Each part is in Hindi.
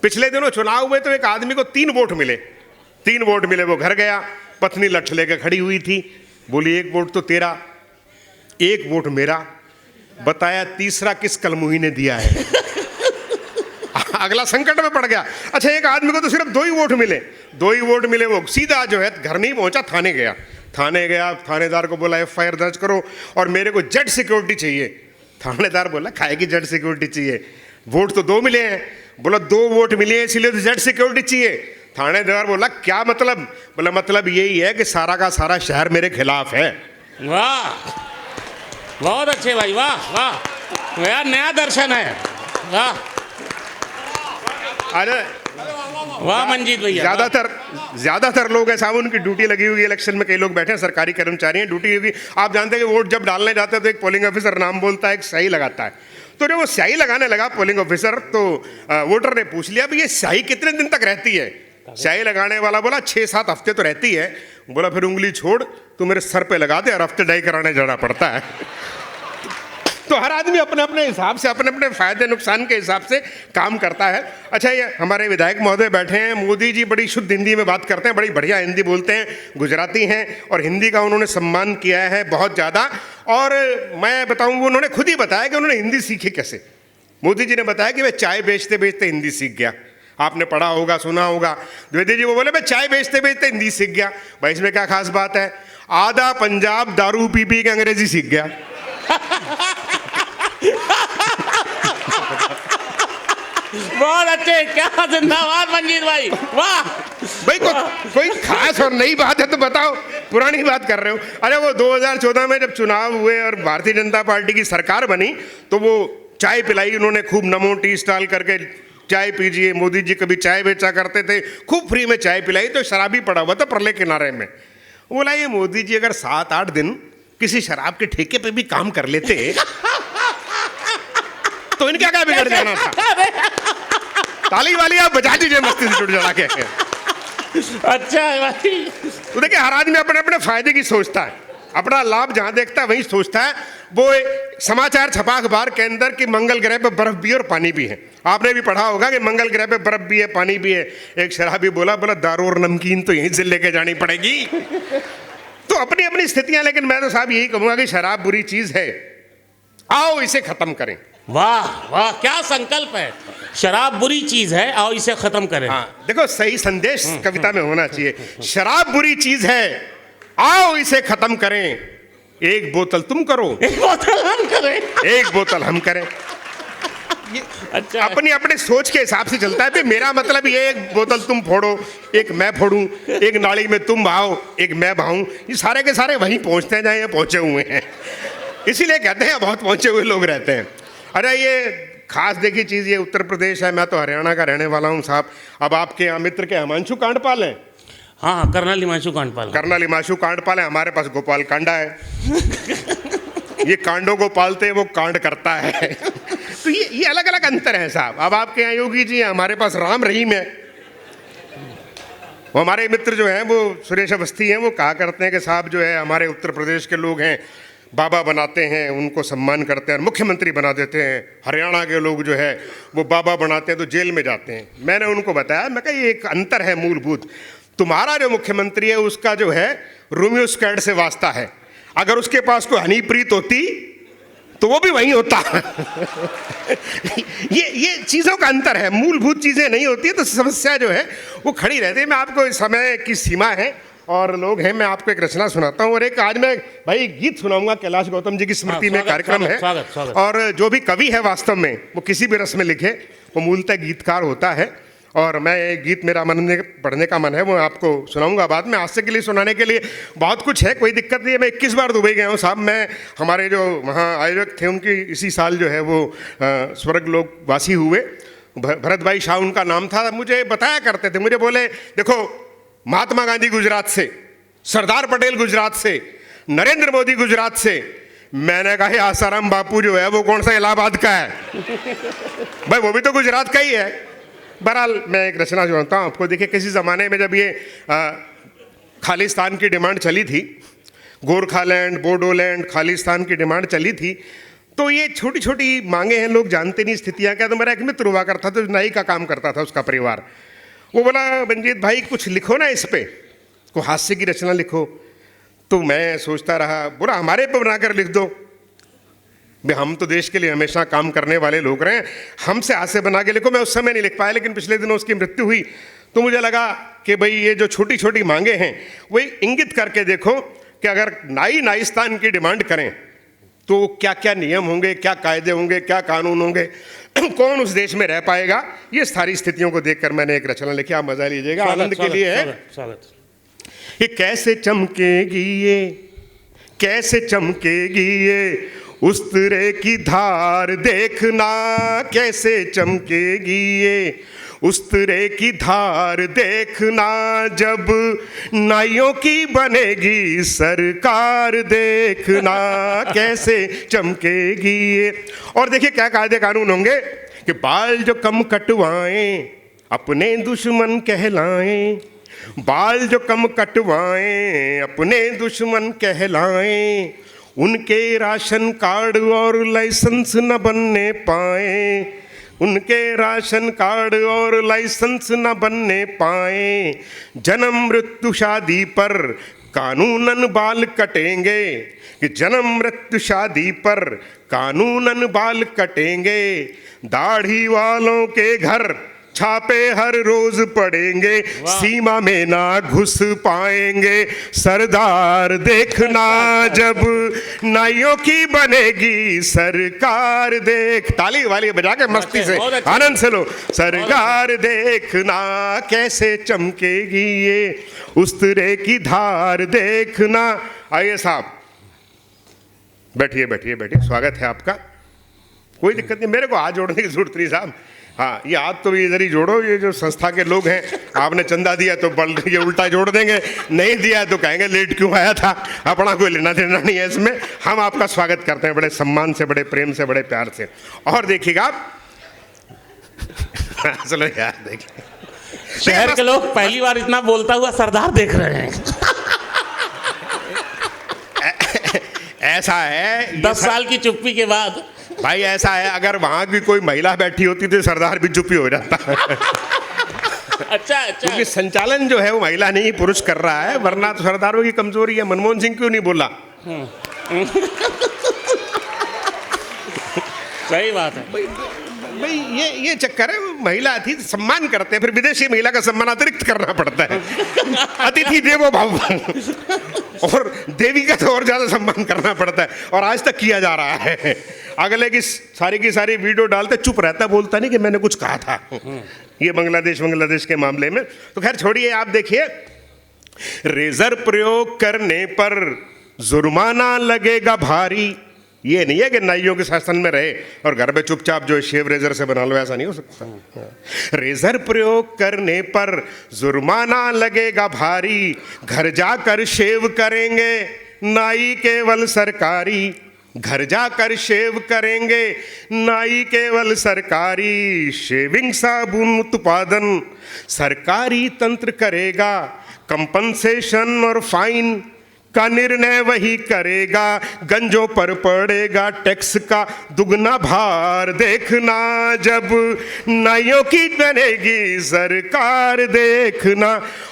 पिछले दिनों चुनाव हुए तो एक आदमी को 3 वोट मिले, 3 वोट मिले। वो घर गया, पत्नी लठ लेकर खड़ी हुई थी, बोली 1 वोट तो तेरा, 1 वोट मेरा, बताया तीसरा किस कलमुही ने दिया है। अगला संकट में पड़ गया। अच्छा, एक आदमी को तो सिर्फ 2 ही वोट मिले, 2 ही वोट मिले। वो सीधा जो है घर नहीं पहुंचा, थाने गया। थानेदार को बोला FIR दर्ज करो और मेरे को जेड सिक्योरिटी चाहिए। थानेदार बोला खाए की जेड सिक्योरिटी चाहिए, वोट तो 2 मिले हैं। बोला 2 वोट मिले हैं इसलिए तो जेड सिक्योरिटी चाहिए। थानेदार बोला क्या मतलब? बोला मतलब यही है कि सारा का सारा शहर मेरे खिलाफ है। वाह, बहुत अच्छे भाई, वाह वाह यार, नया दर्शन है, वाह अरे वाह मंजीत भैया। ज्यादातर लोग हैं साहब, उनकी ड्यूटी लगी हुई है। इलेक्शन में कई लोग बैठे हैं, सरकारी कर्मचारी हैं, ड्यूटी होगी। आप जानते हैं कि वोट जब डालने जाते हैं तो एक पोलिंग ऑफिसर नाम बोलता है, एक स्याही लगाता है। तो जब वो स्याही लगाने लगा पोलिंग ऑफिसर, तो वोटर ने पूछ लिया भी ये स्याही कितने दिन तक रहती है? स्याही लगाने वाला बोला 6-7 हफ्ते तो रहती है। बोला फिर उंगली छोड़, तू मेरे सर पे लगा दे, और हफ्ते डाई कराने जाना पड़ता है। तो हर आदमी अपने अपने हिसाब से, अपने अपने फायदे नुकसान के हिसाब से काम करता है। अच्छा, ये हमारे विधायक महोदय बैठे हैं। मोदी जी बड़ी शुद्ध हिंदी में बात करते हैं, बड़ी बढ़िया हिंदी बोलते हैं, गुजराती हैं, और हिंदी का उन्होंने सम्मान किया है बहुत ज़्यादा। और मैं बताऊं, वो उन्होंने खुद ही बताया कि उन्होंने हिंदी सीखी कैसे। मोदी जी ने बताया कि मैं चाय बेचते बेचते हिंदी सीख गया। आपने पढ़ा होगा, सुना होगा। द्विवेदी जी वो बोले मैं चाय बेचते बेचते हिंदी सीख गया। भाई इसमें क्या खास बात है? आधा पंजाब दारू पी पी के अंग्रेजी सीख गया। बहुत अच्छे, क्या जिंदाबाद मंजीत भाई, वाह भाई कोई खास और नई बात है तो बताओ, पुरानी बात कर रहे हो। अरे वो 2014 में जब चुनाव हुए और भारतीय जनता पार्टी की सरकार बनी, तो वो चाय पिलाई उन्होंने खूब, नमो टी स्टॉल करके चाय पीजिए। मोदी जी कभी चाय बेचा करते थे, खूब फ्री में चाय पिलाई। तो शराबी पड़ा हुआ था परले किनारे में। बोला ये मोदी जी अगर 7-8 दिन किसी शराब के ठेके पे भी काम कर लेते तो इनका क्या बिगड़ जाना था? ताली वाली आप बजा दीजिए मस्ती से जुड़ जा के। अच्छा है भाई। तो देखिए, हर आदमी अपने अपने फायदे की सोचता है, अपना लाभ जहां देखता है वहीं सोचता है। वो समाचार छपा अखबार के अंदर कि मंगल ग्रह पे बर्फ भी है और पानी भी है। आपने भी पढ़ा होगा कि मंगल ग्रह पे बर्फ भी है, पानी भी है। एक शराबी बोला दारू और नमकीन तो यहीं से लेके जानी पड़ेगी। तो अपनी अपनी स्थितियां। लेकिन मैं तो साहब यही कहूंगा कि शराब बुरी चीज है, आओ इसे खत्म करें। वाह वाह, क्या संकल्प है। शराब बुरी चीज है, आओ इसे खत्म करें। हाँ, देखो सही संदेश कविता में होना चाहिए। शराब बुरी चीज है, आओ इसे खत्म करें। 1 बोतल तुम करो, 1 बोतल हम करें, 1 बोतल हम करें। अच्छा, अपनी अपने सोच के हिसाब से चलता है। भी मेरा मतलब ये 1 बोतल तुम फोड़ो, 1 मैं फोड़ूं, 1 नाली में तुम बहाओ, 1 मैं बहाऊं। ये सारे के सारे वहीं पहुंचते हैं जहां ये पहुंचे हुए हैं। इसीलिए कहते हैं बहुत पहुंचे हुए लोग रहते हैं। अरे ये खास देखी चीज़, ये उत्तर प्रदेश है, मैं तो हरियाणा का रहने वाला हूँ साहब। अब आपके यहाँ मित्र के हिमांशु कांडपाल हैं। हाँ, कर्नल हिमांशु कांडपाल। कर्नल हिमांशु कांडपाल है, हमारे पास गोपाल कांडा है। ये कांडों को पालते हैं, वो कांड करता है। तो ये अलग अलग अंतर है साहब। अब आपके यहाँ योगी जी हैं, हमारे पास राम रहीम है। वो हमारे मित्र जो हैं वो सुरेश अवस्थी हैं, वो कहा करते हैं कि साहब जो है हमारे उत्तर प्रदेश के लोग हैं, बाबा बनाते हैं, उनको सम्मान करते हैं और मुख्यमंत्री बना देते हैं। हरियाणा के लोग जो है वो बाबा बनाते हैं तो जेल में जाते हैं। मैंने उनको बताया, मैं कहा ये एक अंतर है मूलभूत। तुम्हारा जो मुख्यमंत्री है उसका जो है रोमियो स्क्वाड से वास्ता है। अगर उसके पास कोई हनीप्रीत होती तो वो भी वहीं होता। ये चीज़ों का अंतर है, मूलभूत चीज़ें नहीं होती है तो समस्या जो है वो खड़ी रहती है। मैं आपको इस समय की सीमा है और लोग हैं, मैं आपको एक रचना सुनाता हूँ और एक आज मैं भाई गीत सुनाऊंगा। कैलाश गौतम जी की स्मृति में कार्यक्रम है। स्वागत। और जो भी कवि है वास्तव में वो किसी भी रस में लिखे वो मूलतः गीतकार होता है। और मैं ये गीत मेरा पढ़ने का मन है, वो आपको सुनाऊंगा बाद में। हास्य के लिए सुनाने के लिए बहुत कुछ है, कोई दिक्कत नहीं है। मैं 21 बार दुबई गया हूँ साहब। मैं हमारे जो वहाँ आयोजक थे उनकी इसी साल जो है वो स्वर्ग लोकवासी हुए। भरत भाई शाह उनका नाम था। मुझे बताया करते थे, मुझे बोले देखो महात्मा गांधी गुजरात से, सरदार पटेल गुजरात से, नरेंद्र मोदी गुजरात से। मैंने कहा आसाराम बापू जो है वो कौन सा इलाहाबाद का है? भाई वो भी तो गुजरात का ही है। बहरहाल मैं एक रचना सुनाता हूँ आपको। देखिए किसी ज़माने में जब ये खालिस्तान की डिमांड चली थी, गोरखालैंड, बोडोलैंड, खालिस्तान की डिमांड चली थी, तो ये छोटी छोटी मांगे हैं, लोग जानते नहीं स्थितियां क्या। तो मेरा एक मित्र हुआ करता था, नाई का काम करता था उसका परिवार। वो बोला, मंजीत भाई कुछ लिखो ना इस पे, को हास्य की रचना लिखो। तो मैं सोचता रहा, बोला हमारे पे बनाकर लिख दो भाई, हम तो देश के लिए हमेशा काम करने वाले लोग रहे, हमसे हास्य बना के लिखो। मैं उस समय नहीं लिख पाया, लेकिन पिछले दिनों उसकी मृत्यु हुई तो मुझे लगा कि भाई ये जो छोटी छोटी मांगे हैं वही इंगित करके देखो कि अगर नाइस्तान की डिमांड करें तो क्या क्या नियम होंगे, क्या कायदे होंगे, क्या कानून होंगे, कौन उस देश में रह पाएगा। ये सारी स्थितियों को देखकर मैंने एक रचना लिखी, आप मजा लीजिएगा, आनंद के लिए है। ये कैसे चमकेगी ये, कैसे चमकेगी ये उस्तरे की धार देखना, कैसे चमकेगी ये उस्तरे की धार देखना, जब नाइयों की बनेगी सरकार देखना, कैसे चमकेगी ये। और देखिए क्या कायदे कानून होंगे कि बाल जो कम कटवाएं अपने दुश्मन कहलाएं, बाल जो कम कटवाएं अपने दुश्मन कहलाएं, उनके राशन कार्ड और लाइसेंस न बनने पाए, उनके राशन कार्ड और लाइसेंस न बनने पाए, जन्म मृत्यु शादी पर कानूनन बाल कटेंगे, कि जन्म मृत्यु शादी पर कानूनन बाल कटेंगे, दाढ़ी वालों के घर छापे हर रोज पड़ेंगे, सीमा में ना घुस पाएंगे, सरदार देखना जब नाइयों की बनेगी सरकार देख। ताली वाली बजा के मस्ती से आनंद से लो। सरकार देखना कैसे चमकेगी ये उस्तरे की धार देखना। आइए साहब, बैठिए बैठिए बैठिए, स्वागत है आपका। कोई दिक्कत नहीं, मेरे को हाथ जोड़ने की जरूरत नहीं साहब। हाँ, ये हाथ तो इधर ही जोड़ो, ये जो संस्था के लोग हैं, आपने चंदा दिया तो बल ये उल्टा जोड़ देंगे, नहीं दिया तो कहेंगे लेट क्यों आया था। अपना कोई लेना देना नहीं है इसमें। हम आपका स्वागत करते हैं बड़े सम्मान से, बड़े प्रेम से, बड़े प्यार से। और देखिएगा आप चलो यार, देखिए शहर के लोग पहली बार इतना बोलता हुआ सरदार देख रहे हैं। ऐसा है 10 साल की चुप्पी के बाद भाई, ऐसा है अगर वहां की कोई महिला बैठी होती तो सरदार भी चुप ही हो जाता। अच्छा अच्छा, क्योंकि संचालन जो है वो महिला नहीं पुरुष कर रहा है, वरना तो सरदारों की कमजोरी है। मनमोहन सिंह क्यों नहीं बोला? सही बात है भाई, ये चक्कर है। महिला थी, सम्मान करते हैं, फिर विदेशी महिला का सम्मान अतिरिक्त करना पड़ता है। अतिथि देवो भव, और देवी का तो और ज्यादा सम्मान करना पड़ता है, और आज तक किया जा रहा है। अगले की सारी वीडियो डालते, चुप रहता, बोलता नहीं कि मैंने कुछ कहा था। ये बांग्लादेश के मामले में तो खैर छोड़िए। आप देखिए, रेजर प्रयोग करने पर जुर्माना लगेगा भारी। ये नहीं है कि नाइयों के शासन में रहे और घर में चुपचाप जो शेव रेजर से बना लो, ऐसा नहीं हो सकता। रेजर प्रयोग करने पर जुर्माना लगेगा भारी, घर जाकर शेव करेंगे नाई केवल सरकारी, घर जाकर शेव करेंगे नाई केवल सरकारी, शेविंग साबुन उत्पादन सरकारी तंत्र करेगा, कंपनसेशन और फाइन का निर्णय वही करेगा, गंजों पर पड़ेगा टैक्स का दुगना भार देखना, जब नाइयों की बनेगी सरकार देखना।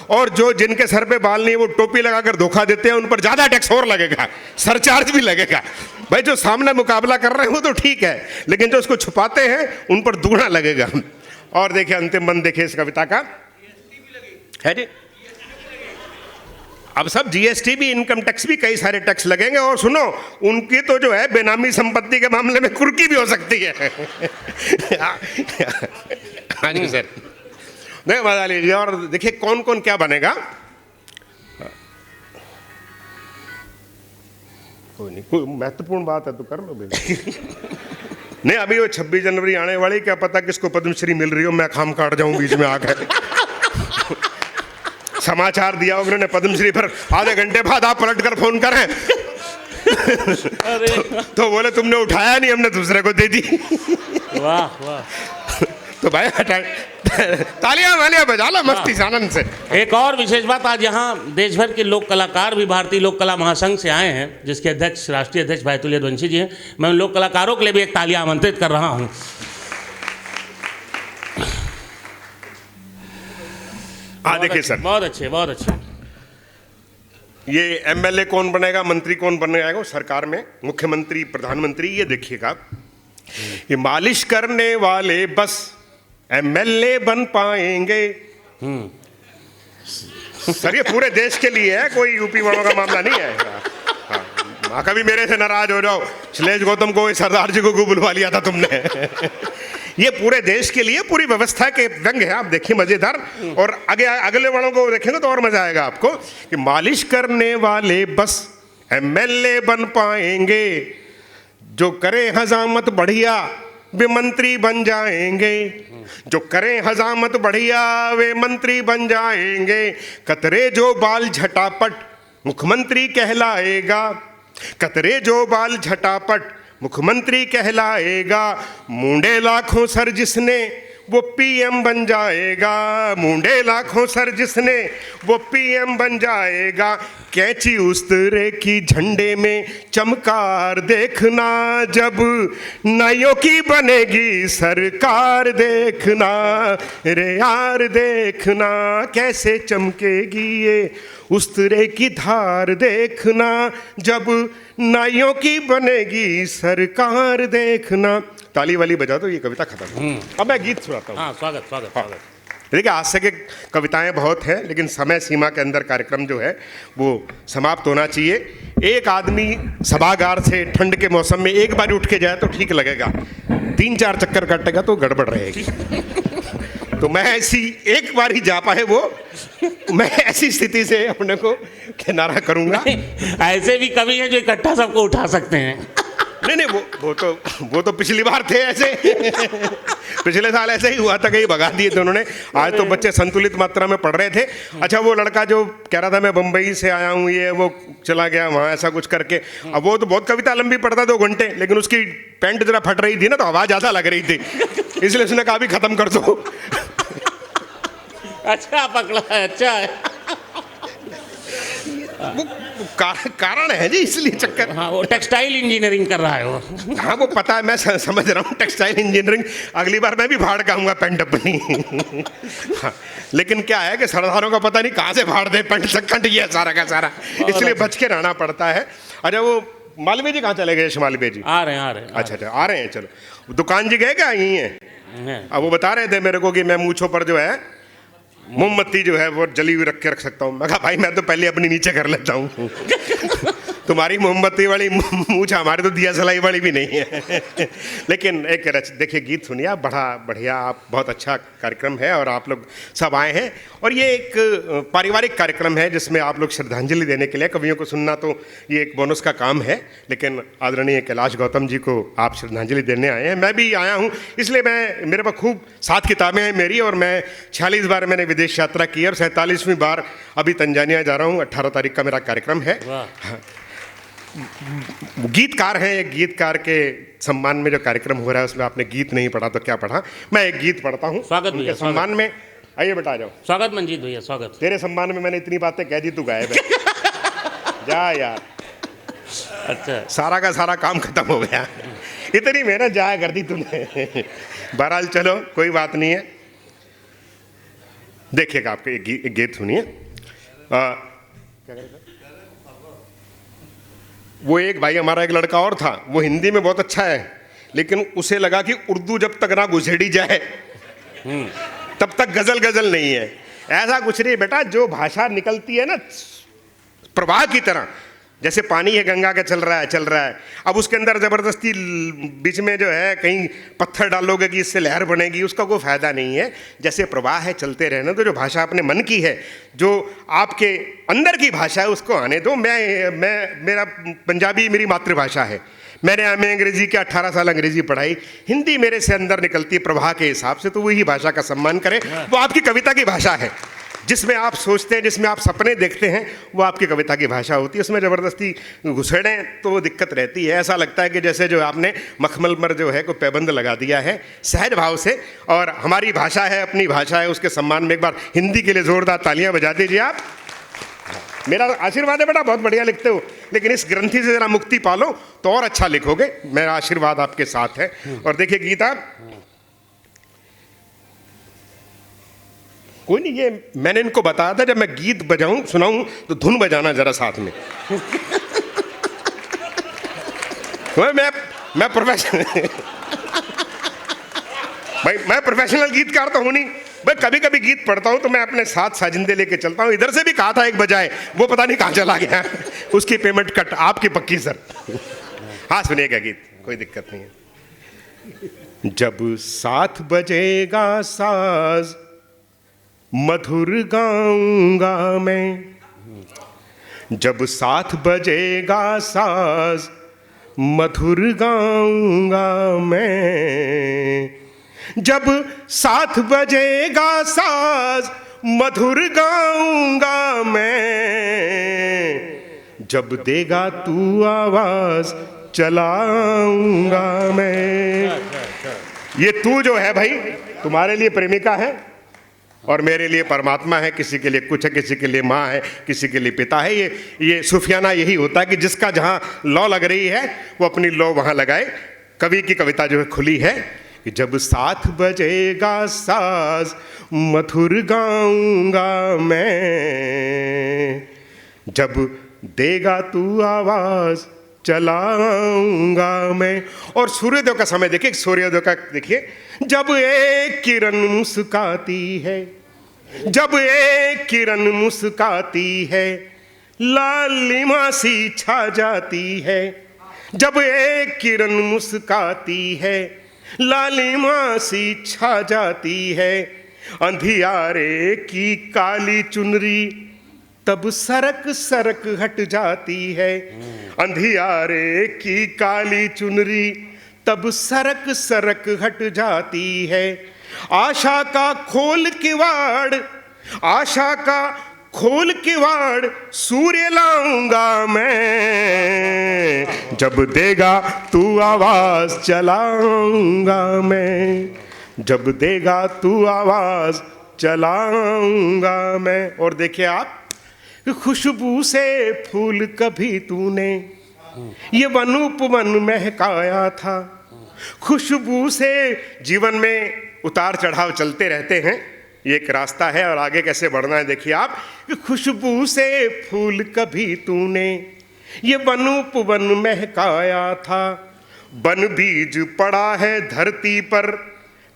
और जो जिनके सर पे बाल नहीं, वो टोपी लगाकर धोखा देते हैं, उन पर ज्यादा टैक्स और लगेगा, सरचार्ज भी लगेगा। भाई जो सामने मुकाबला कर रहे हैं वो तो ठीक है, लेकिन जो उसको छुपाते हैं उन पर दुगना लगेगा। और देखिए अंतिम बंद देखिए इस कविता का है जी। अब सब जीएसटी भी, इनकम टैक्स भी, कई सारे टैक्स लगेंगे। और सुनो, उनकी तो जो है बेनामी संपत्ति के मामले में कुर्की भी हो सकती है। हाँ जी सर, नहीं मजा लीजिए। और देखिए कौन कौन क्या बनेगा। कोई नहीं, कोई महत्वपूर्ण बात है तो कर लो भाई। नहीं, अभी वो 26 जनवरी आने वाली, क्या पता किसको पद्मश्री मिल रही हो, मैं खाम काट जाऊं बीच में आकर। समाचार दिया उन्होंने पद्मश्री पर, आधे घंटे बाद आप पलटकर फोन करें तो बोले तुमने उठाया नहीं, हमने दूसरे को दे दी। वाह वाह। तो भाई तालियां वालियां बजा लो मस्ती से, आनंद से। एक और विशेष बात, आज यहाँ देश भर के लोक कलाकार भी भारतीय लोक कला महासंघ से आए हैं, जिसके अध्यक्ष राष्ट्रीय अध्यक्ष भाई तुल्य यदुवंशी जी हैं। मैं उन लोक कलाकारों के लिए भी एक तालियां आमंत्रित कर रहा हूँ। हाँ देखिए सर, बहुत अच्छे, बहुत अच्छे। ये एमएलए कौन बनेगा, मंत्री कौन बनेगा सरकार में, मुख्यमंत्री, प्रधानमंत्री, ये देखिएगा। ये मालिश करने वाले बस एमएलए बन पाएंगे। सर ये पूरे देश के लिए है, कोई यूपी वालों का मामला नहीं है। हाँ, माँ कभी मेरे से नाराज हो जाओ, श्लेष गौतम को सरदार जी को बुलवा लिया था तुमने। ये पूरे देश के लिए, पूरी व्यवस्था के व्यंग है। आप देखिए मजेदार, और आगे अगले वालों को देखेंगे तो और मजा आएगा आपको कि मालिश करने वाले बस एमएलए बन पाएंगे, जो करे हजामत बढ़िया वे मंत्री बन जाएंगे, जो करें हजामत बढ़िया वे मंत्री बन जाएंगे, कतरे जो बाल झटापट मुख्यमंत्री कहलाएगा, कतरे जो बाल झटापट मुख्यमंत्री कहलाएगा, मुंडे लाखों सर जिसने वो पीएम बन जाएगा, मुंडे लाखों सर जिसने वो पीएम बन जाएगा, कैंची उस तरह की झंडे में चमकार देखना, जब नाइयों की बनेगी सरकार देखना, रे यार देखना कैसे चमकेगी ये उस तरह की धार देखना, जब नाइयों की बनेगी सरकार देखना। ताली वाली बजा दो, ये कविता खत्म। अब मैं गीत सुनाता हूँ। हाँ, स्वागत स्वागत स्वागत। देखिए आज से के कविताएं बहुत हैं, लेकिन समय सीमा के अंदर कार्यक्रम जो है वो समाप्त होना चाहिए। एक आदमी सभागार से ठंड के मौसम में एक बार उठ के जाए तो ठीक लगेगा, 3-4 चक्कर काटेगा तो गड़बड़ रहेगी। तो मैं ऐसी एक बार ही जा पाए वो, मैं ऐसी स्थिति से अपने को किनारा करूंगा। ऐसे भी कवि हैं जो इकट्ठा सबको उठा सकते हैं। नहीं, वो तो पिछली बार थे ऐसे। पिछले साल ऐसे ही हुआ था, कहीं भगा दिए थे उन्होंने। आज तो बच्चे संतुलित मात्रा में पढ़ रहे थे। अच्छा, वो लड़का जो कह रहा था मैं बम्बई से आया हूँ, ये वो चला गया वहाँ ऐसा कुछ करके। अब वो तो बहुत कविता लंबी पढ़ता 2 घंटे, लेकिन उसकी पैंट जरा फट रही थी ना, तो आवाज़ ज़्यादा लग रही थी, इसलिए उसने कहा भी खत्म कर दो। अच्छा पकड़ा है, अच्छा है। वो कारण है जी, इसलिए चक्कर। हाँ, वो टेक्सटाइल इंजीनियरिंग कर रहा है वो। हाँ वो पता है, मैं समझ रहा हूँ टेक्सटाइल इंजीनियरिंग। अगली बार मैं भी फाड़ काऊंगा पैंट अपनी। हाँ, लेकिन क्या है कि सरदारों का पता नहीं कहाँ से फाड़ दे पैंट चक्कट, ये सारा का सारा, इसलिए बच के रहना पड़ता है। अच्छा, वो मालवीय जी कहाँ चले गए? मालवीय जी आ रहे हैं। अच्छा, आ रहे हैं। चलो, दुकान जी गए क्या? यहीं है। अब वो बता रहे थे मेरे को कि मैं मूंछों पर जो है मोमबत्ती जो है वो जली हुई रख के हूँ। मैं कहा भाई मैं तो पहले अपनी नीचे कर लेता हूँ। तुम्हारी मोमबत्ती वाली मूंछ, हमारी तो दिया सलाई वाली भी नहीं है। लेकिन एक देखिए गीत सुनिए आप, बड़ा बढ़िया, आप बहुत अच्छा कार्यक्रम है और आप लोग सब आए हैं। और ये एक पारिवारिक कार्यक्रम है जिसमें आप लोग श्रद्धांजलि देने के लिए, कवियों को सुनना तो ये एक बोनस का काम है, लेकिन आदरणीय कैलाश गौतम जी को आप श्रद्धांजलि देने आए हैं। मैं भी आया हूँ, इसलिए मेरे पास खूब 7 किताबें हैं मेरी, और मैं 46 बार मैंने विदेश यात्रा की है और 47वीं बार अभी तंजानिया जा रहा हूँ। 18 तारीख का मेरा कार्यक्रम है। गीतकार हैं, एक गीतकार के सम्मान में जो कार्यक्रम हो रहा है उसमें आपने गीत नहीं पढ़ा तो क्या पढ़ा। मैं एक गीत पढ़ता हूँ स्वागत उनके सम्मान में। आइए बेटा, आ जाओ। स्वागत मंजीत भैया, स्वागत। तेरे सम्मान में मैंने इतनी बातें कह दी, तू गायब है। जा यार, अच्छा, सारा का सारा काम खत्म हो गया। इतनी मेहनत जाया कर दी तूने। बहरहाल चलो, कोई बात नहीं है। देखिएगा, आपको एक गीत सुनिए। वो एक भाई हमारा, एक लड़का और था, वो हिंदी में बहुत अच्छा है, लेकिन उसे लगा कि उर्दू जब तक ना घुसेड़ी जाए तब तक गजल नहीं है। ऐसा कुछ नहीं बेटा, जो भाषा निकलती है ना प्रवाह की तरह, जैसे पानी है गंगा का चल रहा है, अब उसके अंदर ज़बरदस्ती बीच में जो है कहीं पत्थर डालोगे कि इससे लहर बनेगी, उसका कोई फ़ायदा नहीं है। जैसे प्रवाह है, चलते रहने दो। जो भाषा अपने मन की है, जो आपके अंदर की भाषा है, उसको आने दो। मेरा पंजाबी मेरी मातृभाषा है। मैंने अंग्रेज़ी के 18 साल अंग्रेज़ी पढ़ाई, हिंदी मेरे से अंदर निकलती है प्रवाह के हिसाब से, तो वही भाषा का सम्मान करें। वो आपकी कविता की भाषा है, जिसमें आप सोचते हैं, जिसमें आप सपने देखते हैं, वो आपकी कविता की भाषा होती है। उसमें ज़बरदस्ती घुसेड़ें तो वो दिक्कत रहती है। ऐसा लगता है कि जैसे जो आपने मखमल पर जो है कोई पैबंद लगा दिया है सहज भाव से। और हमारी भाषा है, अपनी भाषा है, उसके सम्मान में एक बार हिंदी के लिए ज़ोरदार तालियां बजा दीजिए आप। मेरा आशीर्वाद है बेटा, बहुत बढ़िया लिखते हो, लेकिन इस ग्रंथि से ज़रा मुक्ति पालो तो और अच्छा लिखोगे। मेरा आशीर्वाद आपके साथ है। और देखिए गीता, कोई नहीं, ये मैंने इनको बताया था जब मैं गीत बजाऊं सुनाऊं तो धुन बजाना जरा साथ में। मैं प्रोफेशनल भाई, मैं प्रोफेशनल गीतकार तो हूं नहीं भाई। कभी कभी गीत पढ़ता हूं तो मैं अपने साथ साजिंदे लेके चलता हूं। इधर से भी कहा था एक बजाए, वो पता नहीं कहां चला गया। उसकी पेमेंट कट, आपकी पक्की सर। हाँ सुनिएगा गीत, कोई दिक्कत नहीं है। जब 7 बजेगा साज मधुर गाऊंगा मैं, जब 7 बजेगा साज मधुर गाऊंगा मैं, जब 7 बजेगा साज मधुर गाऊंगा मैं, जब देगा तू आवाज चलाऊंगा मैं। ये तू जो है भाई तुम्हारे लिए प्रेमिका है और मेरे लिए परमात्मा है। किसी के लिए कुछ है, किसी के लिए माँ है, किसी के लिए पिता है। ये सूफियाना यही होता है कि जिसका जहाँ लौ लग रही है वो अपनी लौ वहाँ लगाए। कवि की कविता जो है खुली है कि जब 7 बजेगा साज मधुर गाऊंगा मैं, जब देगा तू आवाज चलाऊंगा मैं। और सूर्योदय का समय देखिए, सूर्योदय का देखिए, जब एक किरण मुस्काती है, जब एक किरण मुस्काती है, लालिमा सी छा जाती है, जब एक किरण मुस्काती है, लालिमा सी छा जाती है, अंधियारे की काली चुनरी तब सरक सरक हट जाती है, अंधियारे की काली चुनरी तब सरक सरक हट जाती है। आशा का खोल किवाड़, आशा का खोल किवाड़ सूर्य लाऊंगा मैं, जब देगा तू आवाज चलाऊंगा मैं, जब देगा तू आवाज चलाऊंगा मैं। और देखिए आप, खुशबू से फूल कभी तूने ये वनूपवन महकाया था। खुशबू से जीवन में उतार चढ़ाव चलते रहते हैं, ये एक रास्ता है और आगे कैसे बढ़ना है। देखिए आप, खुशबू से फूल कभी तूने ये वनूपवन महकाया था, बन बीज पड़ा है धरती पर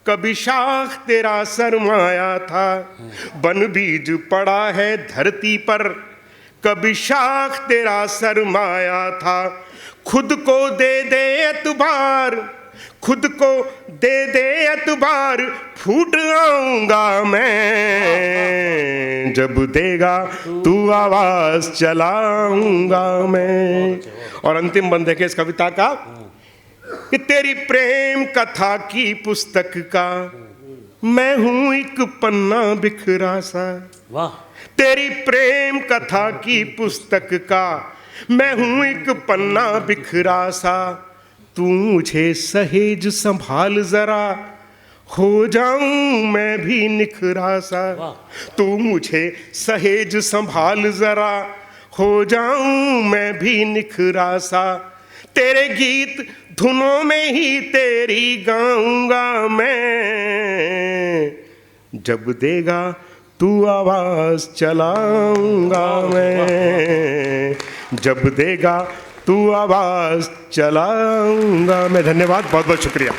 कभी शाख तेरा सरमाया था, बन बीज पड़ा है धरती पर कभी शाख तेरा सरमाया था। खुद को दे दे एतबार, खुद को दे दे एतबार, फूट आऊंगा मैं, जब देगा तू आवाज चलाऊंगा मैं। और अंतिम बंद है इस कविता का कि तेरी प्रेम कथा की पुस्तक का मैं हूं एक पन्ना बिखरा सा। वाह। तेरी प्रेम कथा की पुस्तक का मैं हूं एक पन्ना बिखरा सा, तू मुझे सहेज संभाल जरा, हो जाऊं मैं भी निखरा सा। तू मुझे सहेज संभाल जरा, हो जाऊं मैं भी निखरा सा। तेरे गीत धुनों में ही तेरी गाऊंगा मैं, जब देगा तू आवाज चलाऊंगा मैं, जब देगा तू आवाज चलाऊंगा मैं। धन्यवाद, बहुत बहुत शुक्रिया।